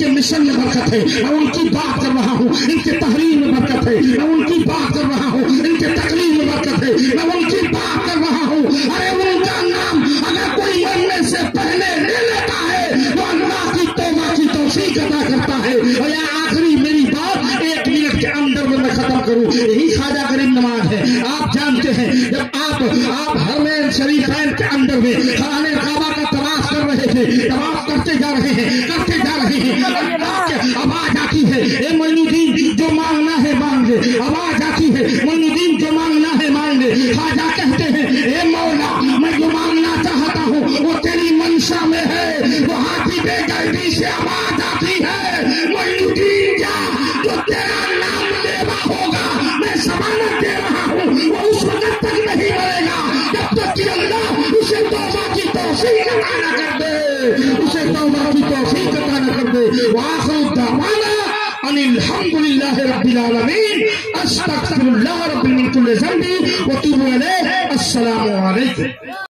کے مشن میں برکت ہے، میں ان کی بات کر رہا ہوں، ان کے تحریر میں برکت ہے، میں ان کی بات کر رہا ہوں، ان کے تقریر میں برکت ہے، میں ان کی بات کر رہا ہوں۔ ارے ان کا نام اگر کوئی مرنے سے پہلے لے لیتا ہے تو اللہ کی توبہ کی توفیق عطا کرتا ہے۔ اور یہ آخری میری بات 1 منٹ کے اندر میں ختم کروں، یہی خواجہ غریب نواز ہے۔ آپ جانتے ہیں جب آپ حرمین شریفین کے اندر میں خانہ کعبہ کا طواف کر رہے تھے، طواف کرتے جا رہے ہیں، آواز آتی ہے اے معین الدین جو مانگنا ہے مانگ لے، آواز آتی ہے معین الدین جو مانگنا ہے مانگ لے۔ خواجہ کہتے ہیں اے مولا میں جو مانگنا چاہتا ہوں وہ تیری منشا میں ہے۔ وہ ہاتھی بے گردی سے آواز آتی ہے معین الدین جا جو تیرا نام لیوا ہوگا میں ضمانت دے رہا ہوں وہ اس وقت تک نہیں مرے گا جب تک کہ اللہ اسے توبہ کی توفیق عطا نہ کر دے، اسے توبہ کی توفیق عطا نہ کر دے۔ وآخر دعوانا ان الحمد للہ رب العالمین، استغفر اللہ ربی من کل ذنب واتوب الیہ۔ السلام علیکم۔